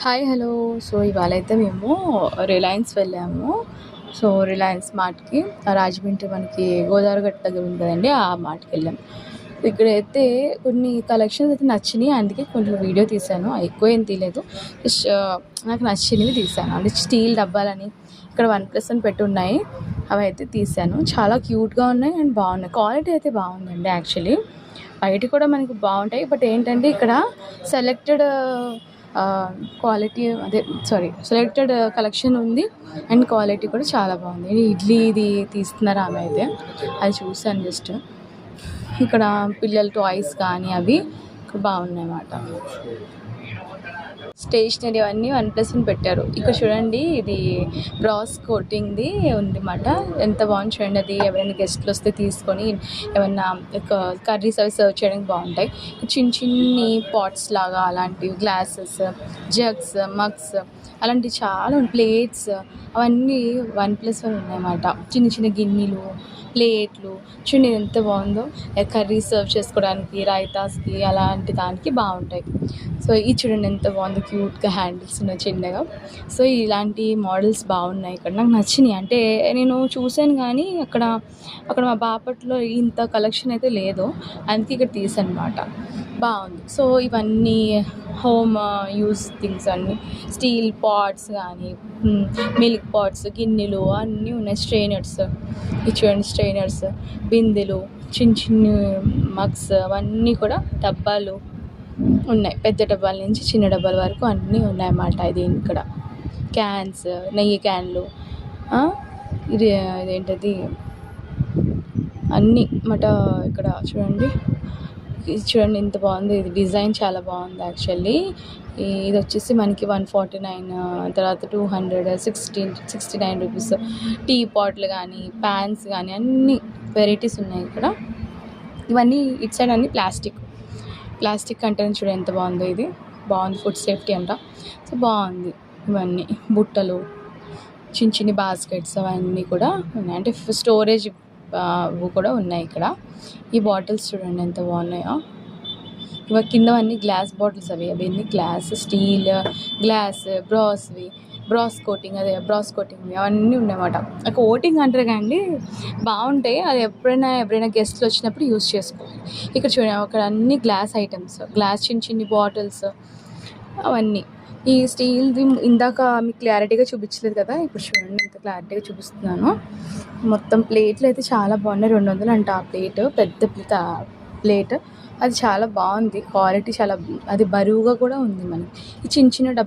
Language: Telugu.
Hi hello. సో ఇవాళైతే మేము రిలయన్స్ వెళ్ళాము. సో రిలయన్స్ మార్ట్కి రాజమండ్రి మనకి గోదావరి గట్టు దగ్గర ఉంది కదండి, ఆ మార్ట్కి వెళ్ళాం. ఇక్కడైతే కొన్ని కలెక్షన్స్ అయితే నచ్చినాయి, అందుకే కొంచెం వీడియో తీశాను. ఎక్కువ ఏం తీయలేదు, జస్ట్ నాకు నచ్చినవి తీశాను. అంటే స్టీల్ డబ్బాలని ఇక్కడ 1+ అని పెట్టి ఉన్నాయి, అవి అయితే తీశాను. చాలా క్యూట్గా ఉన్నాయి అండ్ బాగున్నాయి. క్వాలిటీ అయితే బాగుందండి. యాక్చువల్లీ బయట కూడా మనకి బాగుంటాయి, బట్ ఏంటంటే ఇక్కడ సెలెక్టెడ్ క్వాలిటీ సెలెక్టెడ్ కలెక్షన్ ఉంది అండ్ క్వాలిటీ కూడా చాలా బాగుంది. ఇది తీస్తున్నారు ఆమె అయితే, అది చూసాను జస్ట్. ఇక్కడ పిల్లల టాయ్స్ కానీ అవి ఇక్కడ బాగున్నాయి అన్నమాట. స్టేషనరీ అవన్నీ 1+ అని పెట్టారు. ఇక్కడ చూడండి, ఇది బ్రాస్ కోటింగ్ది ఉంది అన్నమాట. ఎంత బాగుంది చూడండి. అది ఎవరైనా గెస్ట్లు వస్తే తీసుకొని ఏమన్నా కర్రీస్ అవి సర్వ్ చేయడానికి బాగుంటాయి. చిన్ని పాట్స్ లాగా అలాంటివి, గ్లాసెస్, జగ్స్, మగ్స్ అలాంటివి చాలా ప్లేట్స్ అవన్నీ 1+ ఉన్నాయన్నమాట. చిన్న గిన్నెలు, ప్లేట్లు చూడండి ఎంత బాగుందో. కర్రీ సర్వ్ చేసుకోవడానికి, రైతాస్కి అలాంటి దానికి బాగుంటాయి. సో ఇది చూడండి ఎంత బాగుందో, క్యూట్గా హ్యాండిల్స్ ఉన్నాయి చిన్నగా. సో ఇలాంటి మోడల్స్ బాగున్నాయి ఇక్కడ, నాకు నచ్చినాయి. అంటే నేను చూశాను కానీ అక్కడ మా బాపట్లో ఇంత కలెక్షన్ అయితే లేదు, అందుకే ఇక్కడ తీసాను అనమాట. బాగుంది. సో ఇవన్నీ హోమ్ యూస్ థింగ్స్ అన్నీ, స్టీల్ పాట్స్ కానీ, మిల్క్ పాట్స్, గిన్నెలు అన్నీ ఉన్నాయి. స్ట్రైనర్స్, ఇది చూడండి స్ట్రైనర్స్, బిందెలు, చిన్న మగ్స్ అవన్నీ కూడా, డబ్బాలు ఉన్నాయి. పెద్ద డబ్బాల నుంచి చిన్న డబ్బాల వరకు అన్నీ ఉన్నాయన్నమాట. ఇది ఇక్కడ క్యాన్స్, నెయ్యి క్యాన్లు, ఇదేంటది అన్నీ మాట. ఇక్కడ చూడండి, ఇది చూడండి ఎంత బాగుంది. ఇది డిజైన్ చాలా బాగుంది యాక్చువల్లీ. ఇది వచ్చేసి మనకి 149, తర్వాత 200, 69 రూపీస్. టీ పాట్లు కానీ, ప్యాన్స్ కానీ అన్నీ వెరైటీస్ ఉన్నాయి ఇక్కడ. ఇవన్నీ ఇటు సైడ్ అన్నీ ప్లాస్టిక్ కంటైనర్ చూడండి ఎంత బాగుందో. ఇది బాగుంది, ఫుడ్ సేఫ్టీ అంట. సో బాగుంది. ఇవన్నీ బుట్టలు, చిన్న బాస్కెట్స్ అవన్నీ కూడా ఉన్నాయి. అంటే స్టోరేజ్ కూడా ఉన్నాయి ఇక్కడ. ఈ బాటిల్స్ చూడండి ఎంత బాగున్నాయో. ఇవి కిందవన్నీ గ్లాస్ బాటిల్స్, అవన్నీ glass, steel, glass, brass coating అవన్నీ ఉన్నాయన్నమాట. కోటింగ్ అంటారు కానీ బాగుంటాయి. అది ఎవరైనా గెస్ట్లు వచ్చినప్పుడు యూస్ చేసుకోవాలి. ఇక్కడ చూడండి అక్కడ అన్ని గ్లాస్ ఐటమ్స్, గ్లాస్ చిన్న బాటిల్స్ అవన్నీ. ఈ స్టీల్ది ఇందాక మీకు క్లారిటీగా చూపించలేదు కదా, ఇప్పుడు చూడండి ఇంత క్లారిటీగా చూపిస్తున్నాను. మొత్తం ప్లేట్లు అయితే చాలా బాగున్నాయి. 200 అంట ఆ ప్లేట్, పెద్ద ప్లేట్. అది చాలా బాగుంది, క్వాలిటీ చాలా, అది బరువుగా కూడా ఉంది. మనకి ఈ చిన్న డబ్బా